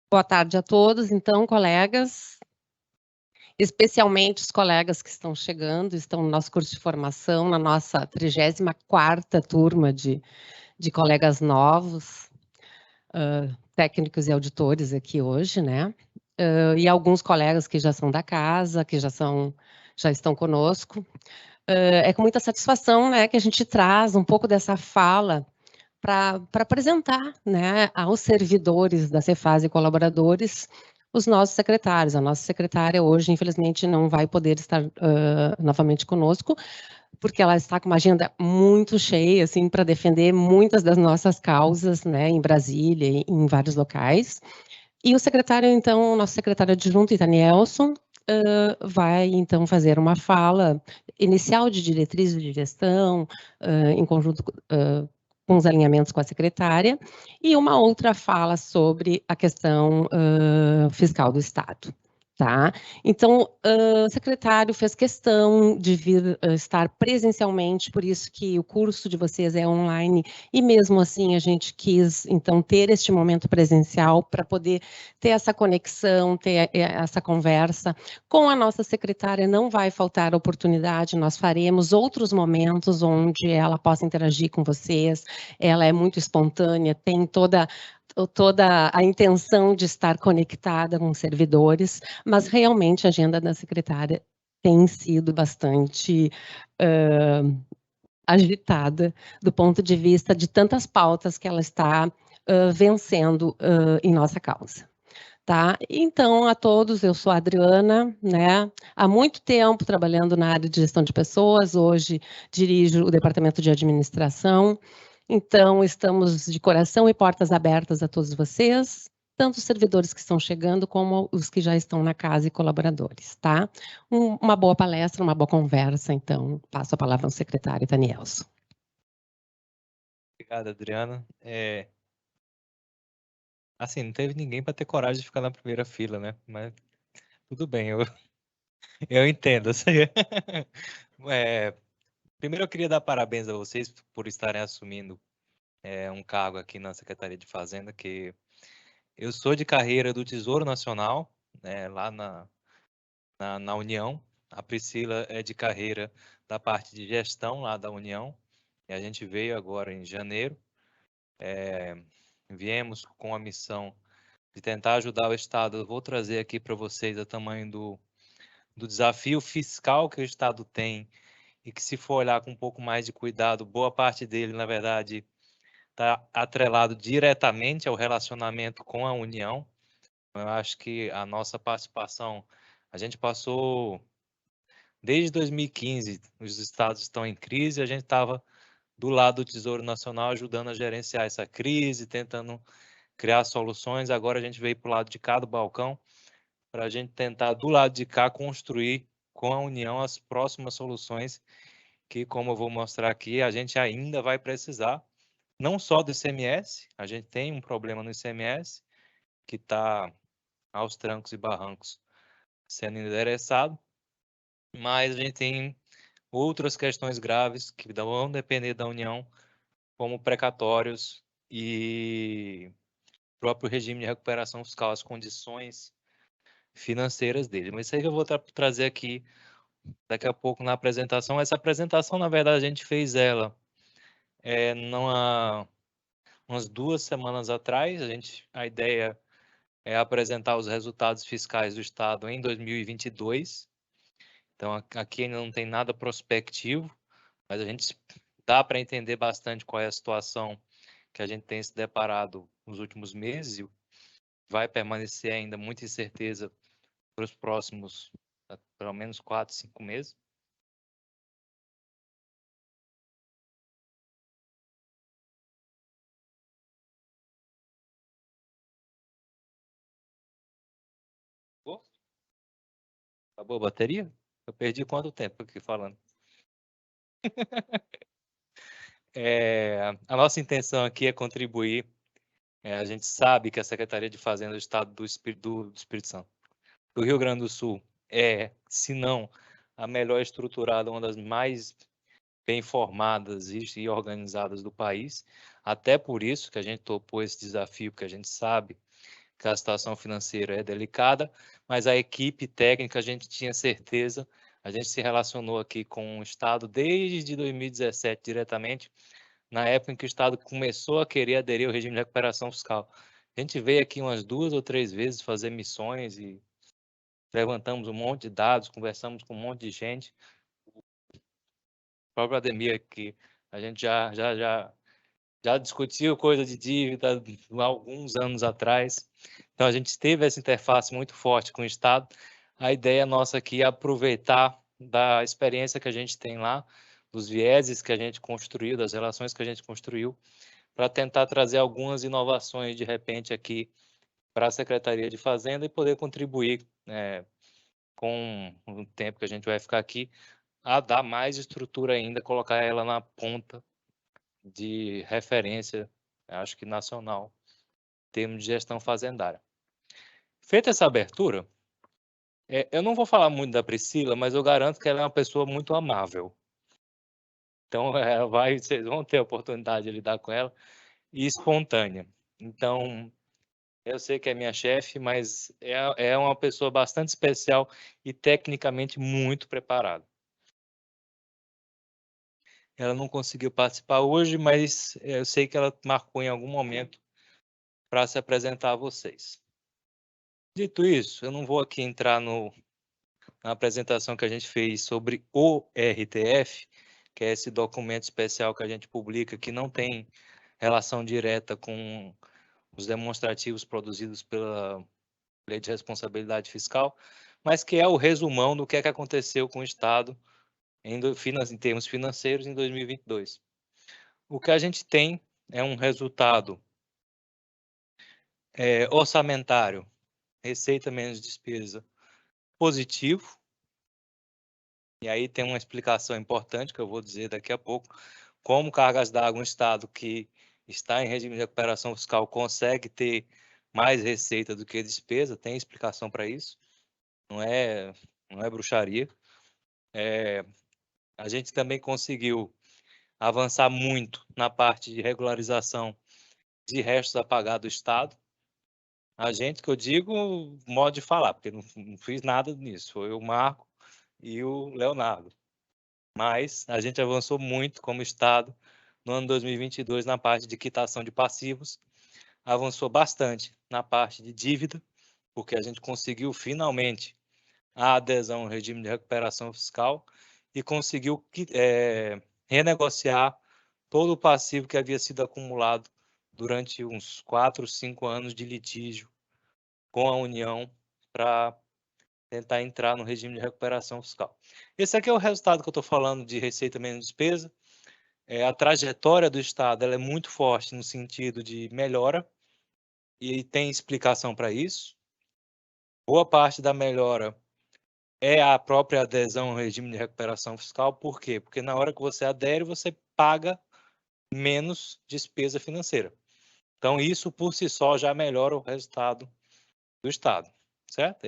Boa tarde a todos, então, colegas, especialmente os colegas que estão chegando, estão no nosso curso de formação, na nossa 34ª turma de colegas novos, técnicos e auditores aqui hoje, né? E alguns colegas que já são da casa, que já estão conosco. É com muita satisfação, né, que a gente traz um pouco dessa fala para apresentar, né, aos servidores da Cefaz e colaboradores os nossos secretários. A nossa secretária hoje, infelizmente, não vai poder estar novamente conosco, porque ela está com uma agenda muito cheia, assim, para defender muitas das nossas causas, né, em Brasília e em vários locais. E o secretário, então, o nosso secretário adjunto, Itanielson, vai, então, fazer uma fala inicial de diretrizes de gestão, em conjunto com os alinhamentos com a secretária, e uma outra fala sobre a questão fiscal do Estado. Tá? Então, o secretário fez questão de vir estar presencialmente, por isso que o curso de vocês é online, e mesmo assim a gente quis, então, ter este momento presencial para poder ter essa conexão, ter essa conversa. Com a nossa secretária não vai faltar oportunidade, nós faremos outros momentos onde ela possa interagir com vocês, ela é muito espontânea, tem toda a intenção de estar conectada com os servidores, mas realmente a agenda da secretária tem sido bastante agitada do ponto de vista de tantas pautas que ela está vencendo em nossa causa. Tá? Então, a todos, eu sou a Adriana, né? Há muito tempo trabalhando na área de gestão de pessoas, hoje dirijo o departamento de administração. Então, estamos de coração e portas abertas a todos vocês, tanto os servidores que estão chegando, como os que já estão na casa e colaboradores, tá? Uma boa palestra, uma boa conversa, então, passo a palavra ao secretário Danielson. Obrigado, Adriana. Assim, não teve ninguém para ter coragem de ficar na primeira fila, né? Mas tudo bem, eu entendo. Primeiro eu queria dar parabéns a vocês por estarem assumindo um cargo aqui na Secretaria de Fazenda, que eu sou de carreira do Tesouro Nacional, né, lá na União. A Priscila é de carreira da parte de gestão lá da União, e a gente veio agora em janeiro. Viemos com a missão de tentar ajudar o Estado. Eu vou trazer aqui para vocês o tamanho do desafio fiscal que o Estado tem e que, se for olhar com um pouco mais de cuidado, boa parte dele, na verdade, está atrelado diretamente ao relacionamento com a União. Eu acho que a nossa participação, a gente passou, desde 2015, os estados estão em crise, a gente estava do lado do Tesouro Nacional ajudando a gerenciar essa crise, tentando criar soluções. Agora a gente veio para o lado de cá do balcão para a gente tentar, do lado de cá, construir com a União as próximas soluções que, como eu vou mostrar aqui, a gente ainda vai precisar, não só do ICMS, a gente tem um problema no ICMS que está aos trancos e barrancos sendo endereçado, mas a gente tem outras questões graves que vão depender da União, como precatórios e próprio regime de recuperação fiscal, as condições financeiras dele. Mas isso aí que eu vou trazer aqui daqui a pouco na apresentação. Essa apresentação, na verdade, a gente fez ela umas 2 semanas atrás. A ideia é apresentar os resultados fiscais do Estado em 2022. Então, aqui ainda não tem nada prospectivo, mas a gente dá para entender bastante qual é a situação que a gente tem se deparado nos últimos meses e vai permanecer ainda muita incerteza para os próximos, pelo menos 4, 5 meses. Acabou a bateria? Eu perdi quanto tempo aqui falando? A nossa intenção aqui é contribuir. A gente sabe que a Secretaria de Fazenda do Estado do Espírito Santo, do Rio Grande do Sul, se não a melhor estruturada, uma das mais bem formadas e organizadas do país. Até por isso que a gente topou esse desafio, porque a gente sabe que a situação financeira é delicada, mas a equipe técnica, a gente tinha certeza, a gente se relacionou aqui com o Estado desde 2017 diretamente, na época em que o Estado começou a querer aderir ao regime de recuperação fiscal. A gente veio aqui umas 2 ou 3 vezes fazer missões e levantamos um monte de dados, conversamos com um monte de gente. O próprio Ademir aqui, a gente já discutiu coisa de dívida há alguns anos atrás. Então, a gente teve essa interface muito forte com o Estado. A ideia nossa aqui é aproveitar da experiência que a gente tem lá, dos vieses que a gente construiu, das relações que a gente construiu, para tentar trazer algumas inovações, de repente, aqui para a Secretaria de Fazenda e poder contribuir com o tempo que a gente vai ficar aqui, a dar mais estrutura ainda, colocar ela na ponta de referência, acho que nacional, em termos de gestão fazendária. Feita essa abertura, eu não vou falar muito da Priscila, mas eu garanto que ela é uma pessoa muito amável. Então, vocês vão ter a oportunidade de lidar com ela, e espontânea. Então, eu sei que é minha chefe, mas é uma pessoa bastante especial e tecnicamente muito preparada. Ela não conseguiu participar hoje, mas eu sei que ela marcou em algum momento para se apresentar a vocês. Dito isso, eu não vou aqui entrar na apresentação que a gente fez sobre o RTF, que é esse documento especial que a gente publica, que não tem relação direta com os demonstrativos produzidos pela Lei de Responsabilidade Fiscal, mas que é o resumão do que é que aconteceu com o Estado em termos financeiros em 2022. O que a gente tem é um resultado orçamentário, receita menos despesa, positivo. E aí tem uma explicação importante que eu vou dizer daqui a pouco, como cargas d'água, um Estado que está em regime de recuperação fiscal consegue ter mais receita do que despesa, tem explicação para isso, não é bruxaria. A gente também conseguiu avançar muito na parte de regularização de restos a pagar do Estado. A gente, que eu digo, modo de falar, porque não fiz nada nisso, foi o Marco e o Leonardo. Mas a gente avançou muito como Estado no ano 2022 na parte de quitação de passivos, avançou bastante na parte de dívida, porque a gente conseguiu finalmente a adesão ao regime de recuperação fiscal e conseguiu renegociar todo o passivo que havia sido acumulado durante uns 4, 5 anos de litígio com a União para tentar entrar no regime de recuperação fiscal. Esse aqui é o resultado que eu estou falando de receita menos despesa. A trajetória do Estado ela é muito forte no sentido de melhora e tem explicação para isso. Boa parte da melhora é a própria adesão ao regime de recuperação fiscal. Por quê? Porque na hora que você adere, você paga menos despesa financeira. Então, isso por si só já melhora o resultado do Estado, certo?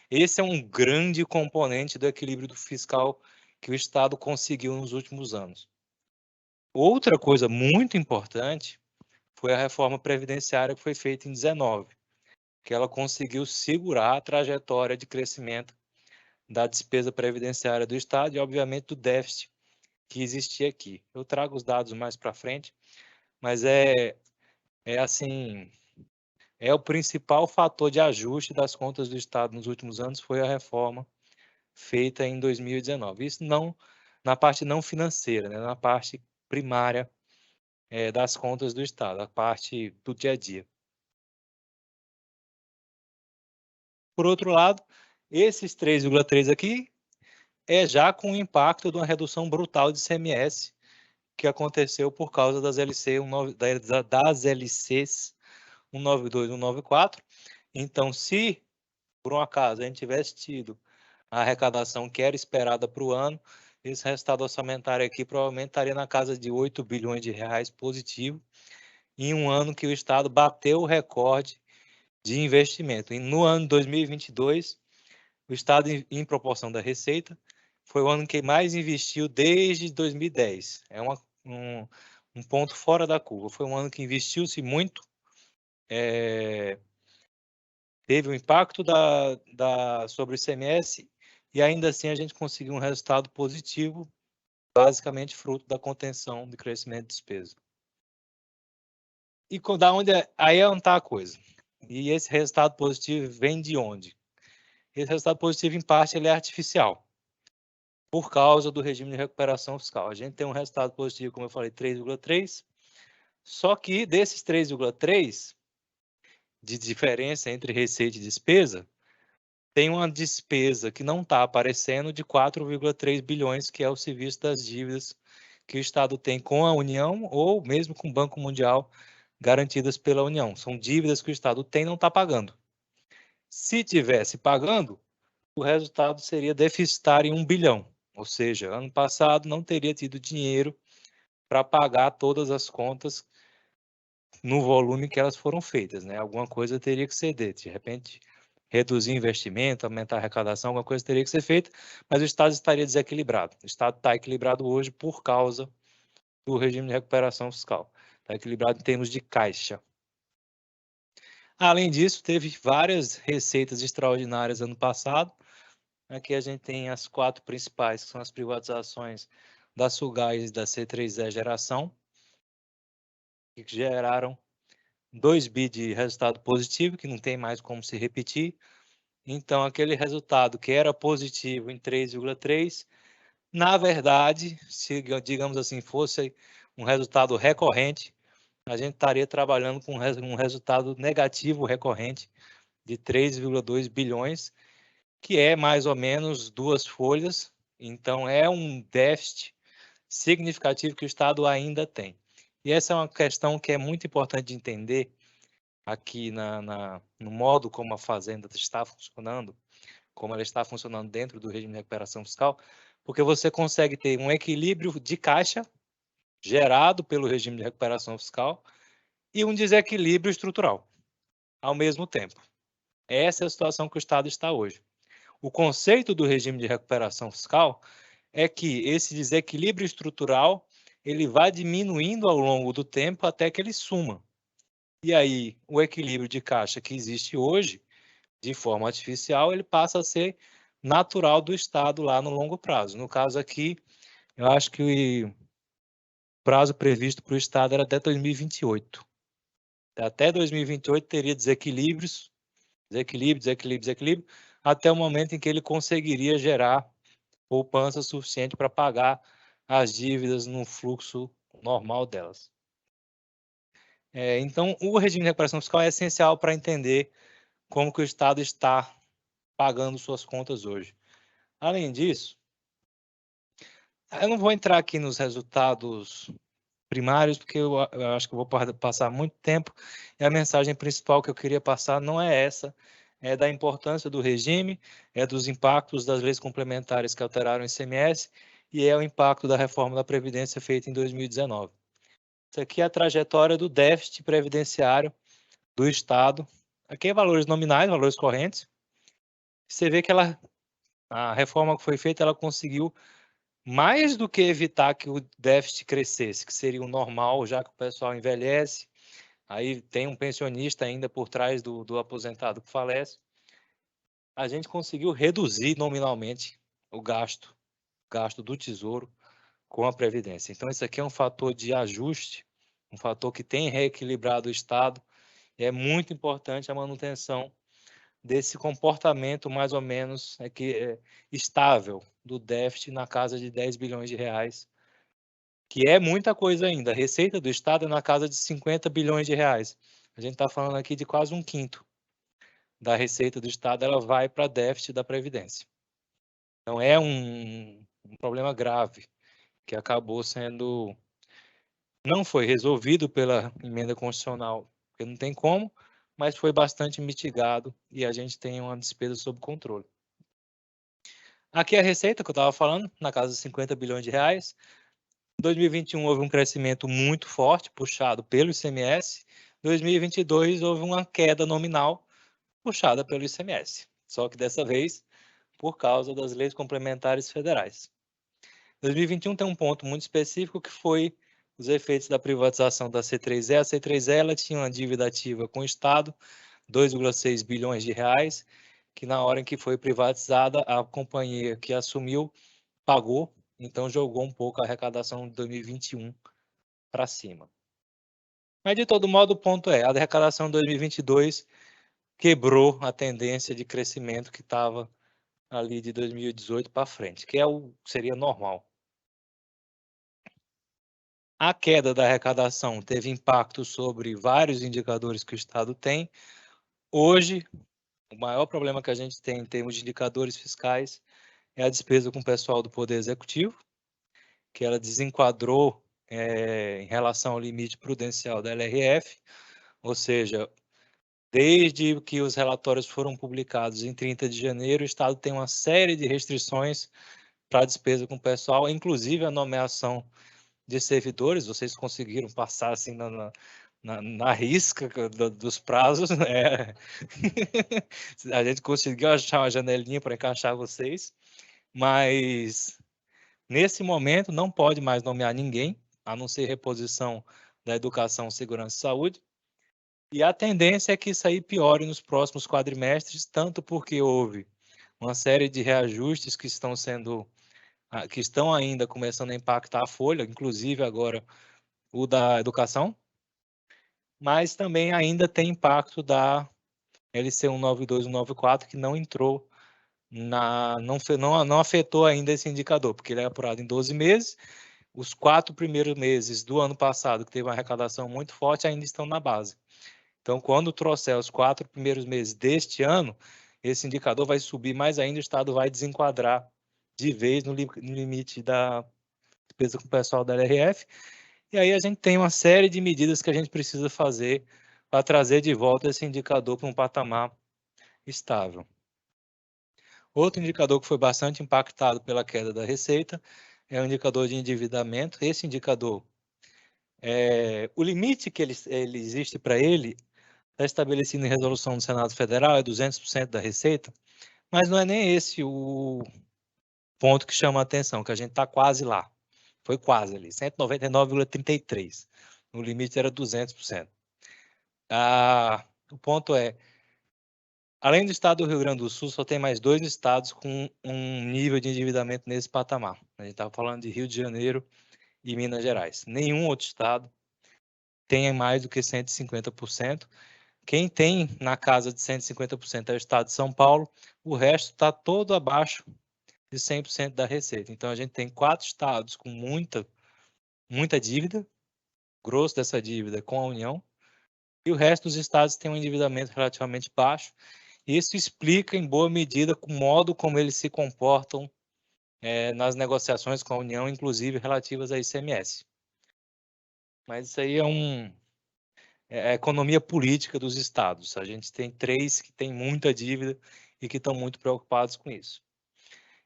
Esse é um grande componente do equilíbrio fiscal que o Estado conseguiu nos últimos anos. Outra coisa muito importante foi a reforma previdenciária que foi feita em 2019, que ela conseguiu segurar a trajetória de crescimento da despesa previdenciária do Estado e, obviamente, do déficit que existia aqui. Eu trago os dados mais para frente, mas assim, o principal fator de ajuste das contas do Estado nos últimos anos foi a reforma feita em 2019. Isso não na parte não financeira, né? Na parte primária das contas do Estado, a parte do dia a dia. Por outro lado, esses 3,3 aqui já com o impacto de uma redução brutal de ICMS que aconteceu por causa das LCs 192 e 194. Então, se por um acaso a gente tivesse tido a arrecadação que era esperada para o ano, esse resultado orçamentário aqui provavelmente estaria na casa de 8 bilhões de reais positivo, em um ano que o Estado bateu o recorde de investimento. E no ano 2022, o Estado, em proporção da receita, foi o ano que mais investiu desde 2010. É um ponto fora da curva. Foi um ano que investiu-se muito teve um impacto sobre o ICMS e ainda assim a gente conseguiu um resultado positivo, basicamente fruto da contenção de crescimento de despesa. E aí é onde está a coisa. E esse resultado positivo vem de onde? Esse resultado positivo, em parte, ele é artificial, por causa do regime de recuperação fiscal. A gente tem um resultado positivo, como eu falei, 3,3, só que desses 3,3 de diferença entre receita e despesa, tem uma despesa que não está aparecendo de 4,3 bilhões, que é o serviço das dívidas que o Estado tem com a União ou mesmo com o Banco Mundial, garantidas pela União. São dívidas que o Estado tem e não está pagando. Se tivesse pagando, o resultado seria deficitário em 1 bilhão. Ou seja, ano passado não teria tido dinheiro para pagar todas as contas no volume que elas foram feitas, né? Alguma coisa teria que ceder, de repente reduzir investimento, aumentar a arrecadação, alguma coisa teria que ser feita, mas o Estado estaria desequilibrado. O Estado está equilibrado hoje por causa do regime de recuperação fiscal. Está equilibrado em termos de caixa. Além disso, teve várias receitas extraordinárias ano passado. Aqui a gente tem as 4 principais, que são as privatizações da Sulgás e da C3E Geração, que geraram 2 bi de resultado positivo, que não tem mais como se repetir. Então, aquele resultado que era positivo em 3,3, na verdade, se, digamos assim, fosse um resultado recorrente, a gente estaria trabalhando com um resultado negativo recorrente de 3,2 bilhões, que é mais ou menos 2 folhas. Então, é um déficit significativo que o Estado ainda tem. E essa é uma questão que é muito importante de entender aqui no modo como a Fazenda está funcionando, como ela está funcionando dentro do regime de recuperação fiscal, porque você consegue ter um equilíbrio de caixa gerado pelo regime de recuperação fiscal e um desequilíbrio estrutural ao mesmo tempo. Essa é a situação que o Estado está hoje. O conceito do regime de recuperação fiscal é que esse desequilíbrio estrutural ele vai diminuindo ao longo do tempo até que ele suma. E aí, o equilíbrio de caixa que existe hoje, de forma artificial, ele passa a ser natural do Estado lá no longo prazo. No caso aqui, eu acho que o prazo previsto para o Estado era até 2028. Até 2028 teria desequilíbrio, até o momento em que ele conseguiria gerar poupança suficiente para pagar as dívidas no fluxo normal delas. Então, o regime de recuperação fiscal é essencial para entender como que o Estado está pagando suas contas hoje. Além disso, eu não vou entrar aqui nos resultados primários, porque eu acho que eu vou passar muito tempo, e a mensagem principal que eu queria passar não é essa, é da importância do regime, é dos impactos das leis complementares que alteraram o ICMS, e é o impacto da reforma da Previdência feita em 2019. Isso aqui é a trajetória do déficit previdenciário do Estado. Aqui é valores nominais, valores correntes. Você vê que a reforma que foi feita, ela conseguiu mais do que evitar que o déficit crescesse, que seria o normal, já que o pessoal envelhece, aí tem um pensionista ainda por trás do aposentado que falece, a gente conseguiu reduzir nominalmente o gasto do Tesouro com a Previdência. Então, isso aqui é um fator de ajuste, um fator que tem reequilibrado o Estado, e é muito importante a manutenção desse comportamento mais ou menos estável do déficit na casa de 10 bilhões de reais, que é muita coisa ainda. A receita do Estado é na casa de 50 bilhões de reais. A gente está falando aqui de quase 1/5 da receita do Estado, ela vai para déficit da Previdência. Então, é um problema grave que acabou sendo... Não foi resolvido pela emenda constitucional, porque não tem como, mas foi bastante mitigado e a gente tem uma despesa sob controle. Aqui é a receita que eu estava falando, na casa de 50 bilhões de reais. Em 2021 houve um crescimento muito forte, puxado pelo ICMS. Em 2022 houve uma queda nominal, puxada pelo ICMS. Só que dessa vez, por causa das leis complementares federais. 2021 tem um ponto muito específico que foi os efeitos da privatização da C3E. A C3E ela tinha uma dívida ativa com o Estado 2,6 bilhões de reais, que na hora em que foi privatizada, a companhia que assumiu pagou, então jogou um pouco a arrecadação de 2021 para cima. Mas, de todo modo, o ponto é, a arrecadação de 2022 quebrou a tendência de crescimento que estava ali de 2018 para frente, que seria normal. A queda da arrecadação teve impacto sobre vários indicadores que o Estado tem. Hoje, o maior problema que a gente tem em termos de indicadores fiscais é a despesa com o pessoal do Poder Executivo, que ela desenquadrou em relação ao limite prudencial da LRF, ou seja, desde que os relatórios foram publicados em 30 de janeiro, o Estado tem uma série de restrições para a despesa com o pessoal, inclusive a nomeação de servidores. Vocês conseguiram passar assim na risca dos prazos, né? A gente conseguiu achar uma janelinha para encaixar vocês, mas nesse momento não pode mais nomear ninguém, a não ser reposição da educação, segurança e saúde. E a tendência é que isso aí piore nos próximos quadrimestres, tanto porque houve uma série de reajustes que estão ainda começando a impactar a folha, inclusive agora o da educação, mas também ainda tem impacto da LC 192 e 194, que não entrou, não afetou ainda esse indicador, porque ele é apurado em 12 meses. Os 4 primeiros meses do ano passado, que teve uma arrecadação muito forte, ainda estão na base. Então, quando trouxer os 4 primeiros meses deste ano, esse indicador vai subir mais ainda, o Estado vai desenquadrar de vez no limite da despesa com o pessoal da LRF. E aí a gente tem uma série de medidas que a gente precisa fazer para trazer de volta esse indicador para um patamar estável. Outro indicador que foi bastante impactado pela queda da receita é o indicador de endividamento. Esse indicador, o limite que ele existe para ele está estabelecido em resolução do Senado Federal, é 200% da receita, mas não é nem esse o ponto que chama a atenção, que a gente está quase lá. Foi quase ali, 199,33%. O limite era 200%. O ponto é, além do estado do Rio Grande do Sul, só tem mais 2 estados com um nível de endividamento nesse patamar. A gente estava falando de Rio de Janeiro e Minas Gerais. Nenhum outro estado tem mais do que 150%. Quem tem na casa de 150% é o estado de São Paulo, o resto está todo abaixo de 100% da receita. Então, a gente tem 4 estados com muita dívida, grosso dessa dívida com a União, e o resto dos estados tem um endividamento relativamente baixo. Isso explica, em boa medida, o modo como eles se comportam nas negociações com a União, inclusive relativas a ICMS. Mas isso aí é a economia política dos estados. A gente tem 3 que têm muita dívida e que estão muito preocupados com isso.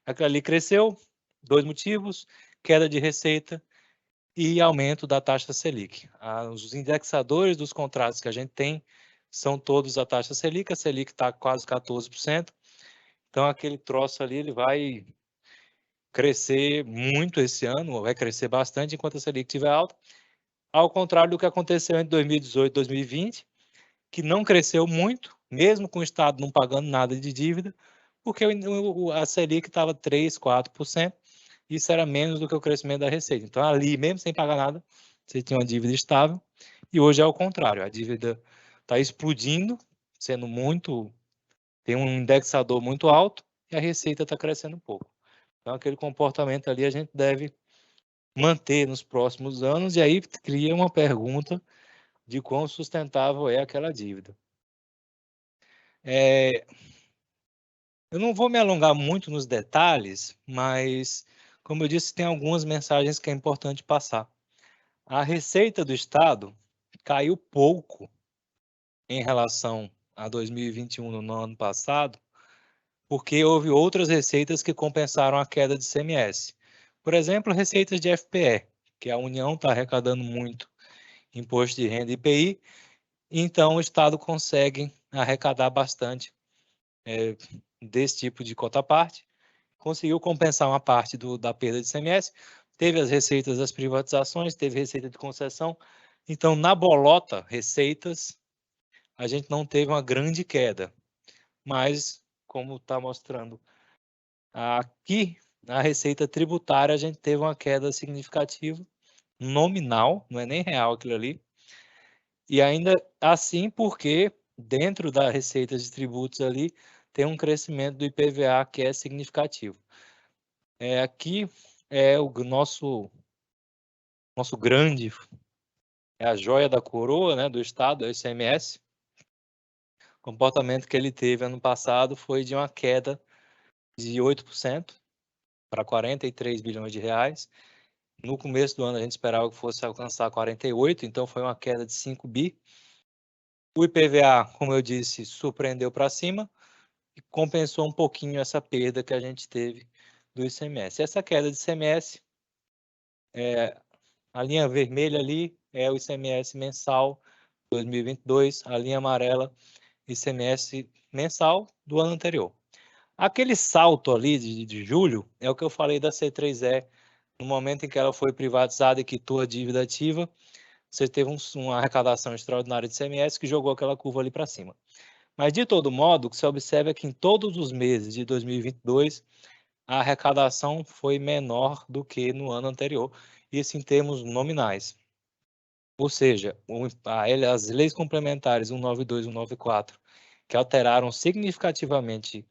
Aquilo ali cresceu, 2 motivos, queda de receita e aumento da taxa Selic. Os indexadores dos contratos que a gente tem são todos a taxa Selic está quase 14%, então aquele troço ali ele vai crescer muito esse ano, vai crescer bastante enquanto a Selic estiver alta, ao contrário do que aconteceu entre 2018 e 2020, que não cresceu muito, mesmo com o Estado não pagando nada de dívida, porque a Selic estava 3%, 4%, isso era menos do que o crescimento da receita. Então, ali, mesmo sem pagar nada, você tinha uma dívida estável, e hoje é o contrário, a dívida está explodindo, tem um indexador muito alto, e a receita está crescendo um pouco. Então, aquele comportamento ali a gente deve manter nos próximos anos, e aí cria uma pergunta de quão sustentável é aquela dívida. Eu não vou me alongar muito nos detalhes, mas, como eu disse, tem algumas mensagens que é importante passar. A receita do Estado caiu pouco em relação a 2021, no ano passado, porque houve outras receitas que compensaram a queda de ICMS. Por exemplo, receitas de FPE, que a União está arrecadando muito imposto de renda e IPI, então o Estado consegue arrecadar bastante desse tipo de cota-parte, conseguiu compensar uma parte da perda de ICMS, teve as receitas das privatizações, teve receita de concessão, então na bolota, receitas, a gente não teve uma grande queda, mas, como está mostrando aqui, na receita tributária, a gente teve uma queda significativa, nominal, não é nem real aquilo ali, e ainda assim porque dentro da receita de tributos ali tem um crescimento do IPVA que é significativo. Aqui é o nosso grande, é a joia da coroa, né, do Estado, é o ICMS. O comportamento que ele teve ano passado foi de uma queda de 8% para 43 bilhões de reais. No começo do ano a gente esperava que fosse alcançar 48, então foi uma queda de 5 bi. O IPVA, como eu disse, surpreendeu para cima e compensou um pouquinho essa perda que a gente teve do ICMS. Essa queda de ICMS, a linha vermelha ali é o ICMS mensal 2022, a linha amarela ICMS mensal do ano anterior. Aquele salto ali de julho é o que eu falei da C3E, no momento em que ela foi privatizada e quitou a dívida ativa, você teve uma arrecadação extraordinária de ICMS que jogou aquela curva ali para cima. Mas, de todo modo, o que se observa é que em todos os meses de 2022, a arrecadação foi menor do que no ano anterior, isso em termos nominais. Ou seja, as leis complementares 192 e 194, que alteraram significativamente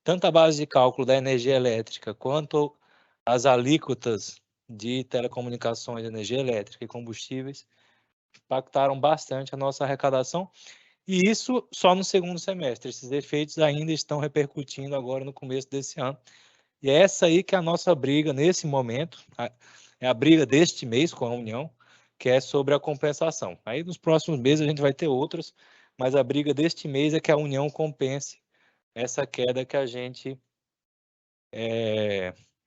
tanto a base de cálculo da energia elétrica quanto as alíquotas de telecomunicações, energia elétrica e combustíveis, impactaram bastante a nossa arrecadação, e isso só no segundo semestre. Esses efeitos ainda estão repercutindo agora no começo desse ano. E é essa aí que é a nossa briga nesse momento, é a briga deste mês com a União, que é sobre a compensação. Aí nos próximos meses a gente vai ter outras, mas a briga deste mês é que a União compense essa queda que a gente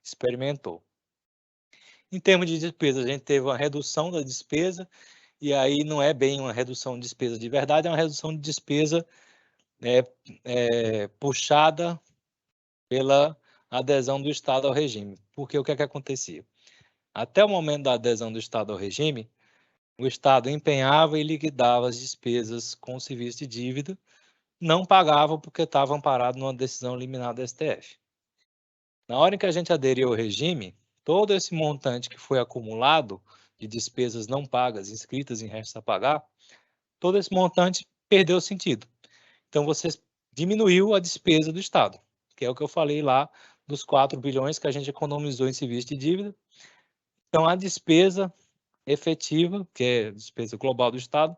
experimentou. Em termos de despesa, a gente teve uma redução da despesa, e aí não é bem uma redução de despesa de verdade, é uma redução de despesa puxada pela adesão do Estado ao regime. Porque o que é que acontecia? Até o momento da adesão do Estado ao regime, o Estado empenhava e liquidava as despesas com o serviço de dívida, não pagava porque estava amparado numa decisão liminar do STF. Na hora em que a gente aderiu ao regime, todo esse montante que foi acumulado de despesas não pagas, inscritas em restos a pagar, todo esse montante perdeu sentido. Então, você diminuiu a despesa do Estado, que é o que eu falei lá dos 4 bilhões que a gente economizou em serviço de dívida. Então, a despesa efetiva, que é a despesa global do Estado,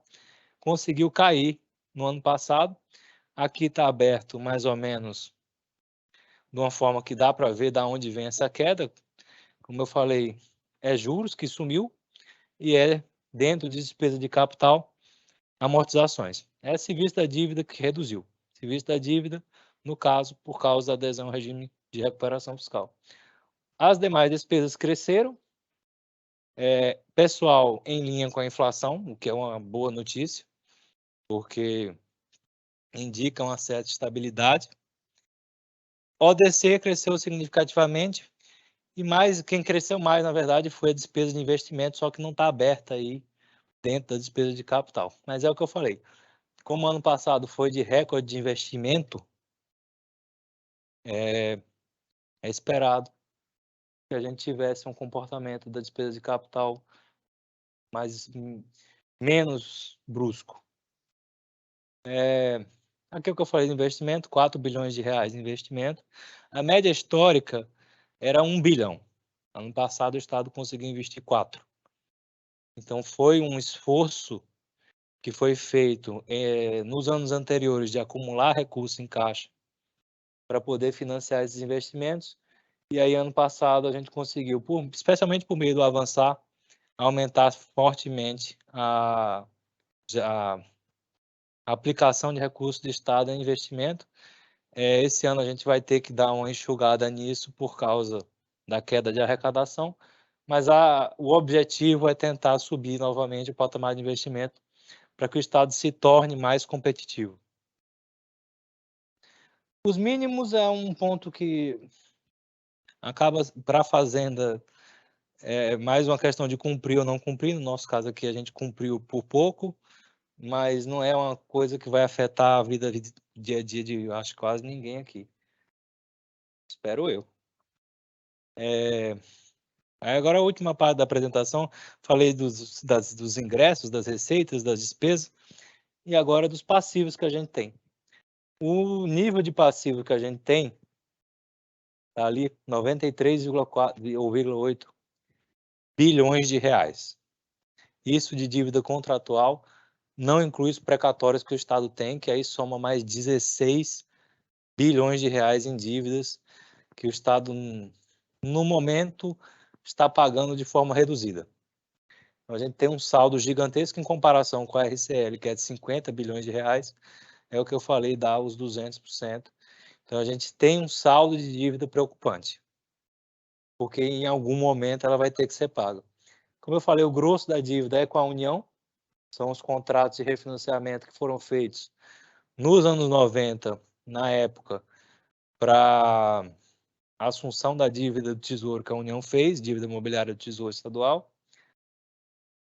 conseguiu cair no ano passado. Aqui está aberto mais ou menos de uma forma que dá para ver de onde vem essa queda. Como eu falei, é juros que sumiu e é dentro de despesa de capital, amortizações. É serviço da dívida que reduziu. Serviço da dívida, no caso, por causa da adesão ao regime de recuperação fiscal. As demais despesas cresceram, pessoal em linha com a inflação, o que é uma boa notícia, porque indica uma certa estabilidade. ODC cresceu significativamente, e quem cresceu mais, na verdade, foi a despesa de investimento, só que não está aberta aí dentro da despesa de capital. Mas é o que eu falei. Como ano passado foi de recorde de investimento, é esperado que a gente tivesse um comportamento da despesa de capital menos brusco. Aqui é o que eu falei de investimento, 4 bilhões de reais de investimento. A média histórica era 1 bilhão. Ano passado o Estado conseguiu investir 4. Então foi um esforço que foi feito nos anos anteriores de acumular recursos em caixa para poder financiar esses investimentos. E aí, ano passado, a gente conseguiu, especialmente por meio do Avançar, aumentar fortemente a aplicação de recursos do Estado em investimento. Esse ano a gente vai ter que dar uma enxugada nisso por causa da queda de arrecadação, mas o objetivo é tentar subir novamente o patamar de investimento para que o Estado se torne mais competitivo. Os mínimos é um ponto que acaba, para a Fazenda, mais uma questão de cumprir ou não cumprir. No nosso caso aqui, a gente cumpriu por pouco, mas não é uma coisa que vai afetar a vida dia a dia de, acho, quase ninguém aqui. Espero eu. Aí agora a última parte da apresentação, falei dos ingressos, das receitas, das despesas, e agora dos passivos que a gente tem. O nível de passivo que a gente tem está ali 93,8 bilhões de reais. Isso de dívida contratual não inclui os precatórios que o Estado tem, que aí soma mais 16 bilhões de reais em dívidas que o Estado, no momento, está pagando de forma reduzida. Então, a gente tem um saldo gigantesco em comparação com a RCL, que é de 50 bilhões de reais, é o que eu falei, dá os 200%. Então, a gente tem um saldo de dívida preocupante, porque em algum momento ela vai ter que ser paga. Como eu falei, o grosso da dívida é com a União, são os contratos de refinanciamento que foram feitos nos anos 90, na época, para a assunção da dívida do Tesouro que a União fez, dívida imobiliária do Tesouro Estadual.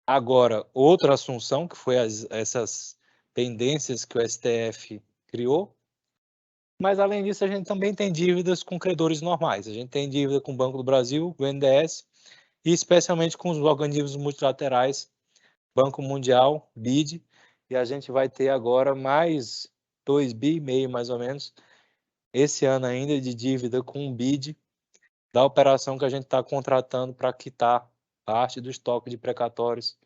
Agora, outra assunção, que foi essas pendências que o STF criou. Mas, além disso, a gente também tem dívidas com credores normais. A gente tem dívida com o Banco do Brasil, o BNDES, e especialmente com os organismos multilaterais, Banco Mundial, BID, e a gente vai ter agora mais 2,5 bi, mais ou menos, esse ano ainda de dívida com o BID, da operação que a gente está contratando para quitar parte do estoque de precatórios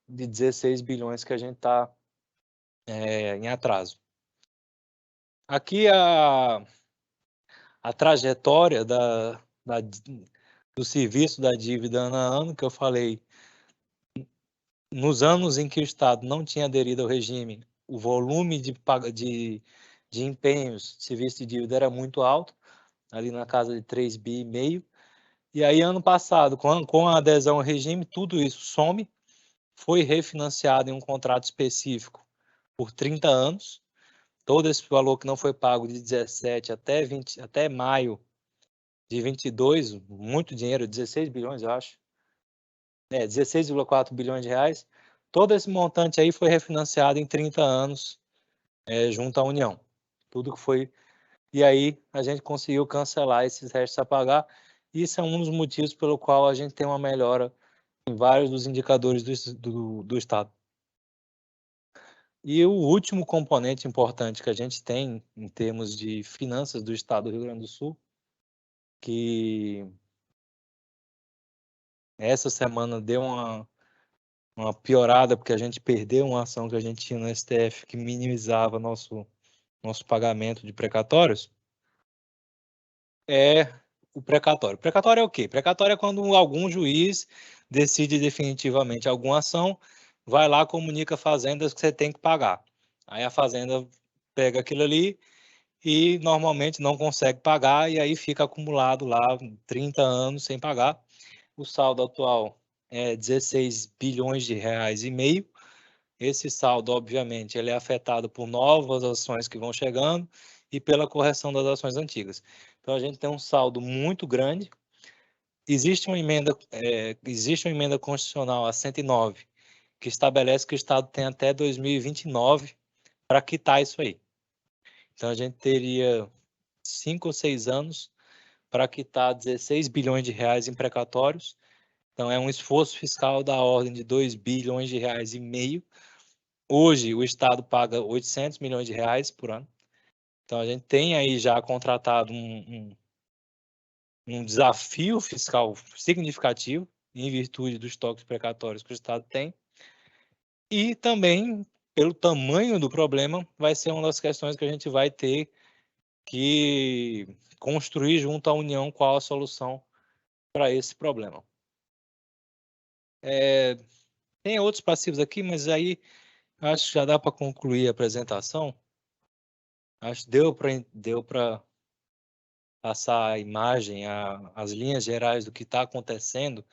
de 16 bilhões que a gente está em atraso. Aqui a trajetória do serviço da dívida ano a ano, que eu falei, nos anos em que o Estado não tinha aderido ao regime, o volume de empenhos de serviço de dívida era muito alto, ali na casa de 3,5 bi. E aí, ano passado, com a adesão ao regime, tudo isso some, foi refinanciado em um contrato específico por 30 anos. Todo esse valor que não foi pago de 17 até maio de 22, muito dinheiro, 16 bilhões, eu acho. 16,4 bilhões de reais. Todo esse montante aí foi refinanciado em 30 anos junto à União. Tudo que foi. E aí a gente conseguiu cancelar esses restos a pagar. Isso é um dos motivos pelo qual a gente tem uma melhora em vários dos indicadores do Estado. E o último componente importante que a gente tem em termos de finanças do Estado do Rio Grande do Sul, que essa semana deu uma piorada, porque a gente perdeu uma ação que a gente tinha no STF que minimizava nosso pagamento de precatórios, é o precatório. Precatório é o quê? Precatório é quando algum juiz decide definitivamente alguma ação, vai lá, comunica a Fazenda que você tem que pagar. Aí a Fazenda pega aquilo ali e normalmente não consegue pagar, e aí fica acumulado lá 30 anos sem pagar. O saldo atual é 16 bilhões de reais e meio. Esse saldo, obviamente, ele é afetado por novas ações que vão chegando e pela correção das ações antigas. Então, a gente tem um saldo muito grande. Existe uma emenda constitucional, a 109, que estabelece que o Estado tem até 2029 para quitar isso aí. Então, a gente teria 5 ou 6 anos para quitar 16 bilhões de reais em precatórios. Então, é um esforço fiscal da ordem de 2 bilhões de reais e meio. Hoje, o Estado paga 800 milhões de reais por ano. Então, a gente tem aí já contratado um desafio fiscal significativo, em virtude dos estoques precatórios que o Estado tem. E também, pelo tamanho do problema, vai ser uma das questões que a gente vai ter que construir junto à União qual a solução para esse problema. Tem outros passivos aqui, mas aí acho que já dá para concluir a apresentação. Acho que deu para passar a imagem, as linhas gerais do que está acontecendo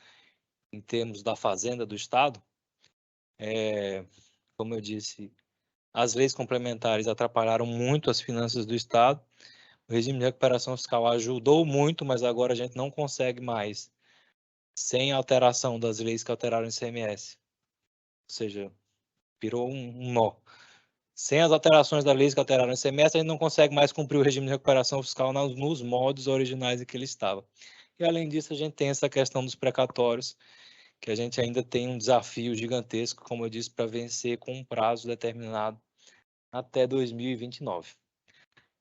em termos da Fazenda do Estado. Como eu disse, as leis complementares atrapalharam muito as finanças do Estado. O regime de recuperação fiscal ajudou muito, mas agora a gente não consegue mais, sem alteração das leis que alteraram o ICMS. Ou seja, virou um nó. Sem as alterações da lei que alteraram esse semestre, a gente não consegue mais cumprir o regime de recuperação fiscal nos moldes originais em que ele estava. E, além disso, a gente tem essa questão dos precatórios, que a gente ainda tem um desafio gigantesco, como eu disse, para vencer com um prazo determinado até 2029.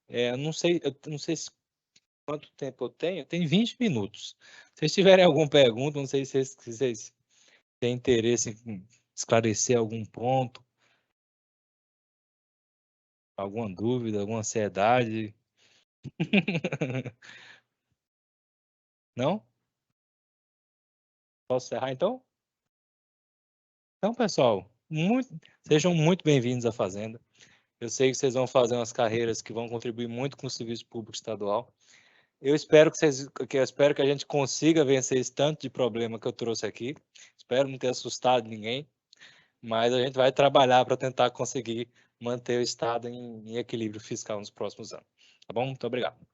Eu não sei quanto tempo eu tenho. Tem 20 minutos. Se vocês tiverem alguma pergunta, não sei se vocês têm interesse em esclarecer algum ponto, alguma dúvida, alguma ansiedade. Não? Posso encerrar, então? Então, pessoal, sejam muito bem-vindos à Fazenda. Eu sei que vocês vão fazer umas carreiras que vão contribuir muito com o serviço público estadual. Eu espero que a gente consiga vencer esse tanto de problema que eu trouxe aqui. Espero não ter assustado ninguém, mas a gente vai trabalhar para tentar conseguir manter o Estado em equilíbrio fiscal nos próximos anos. Tá bom? Muito obrigado.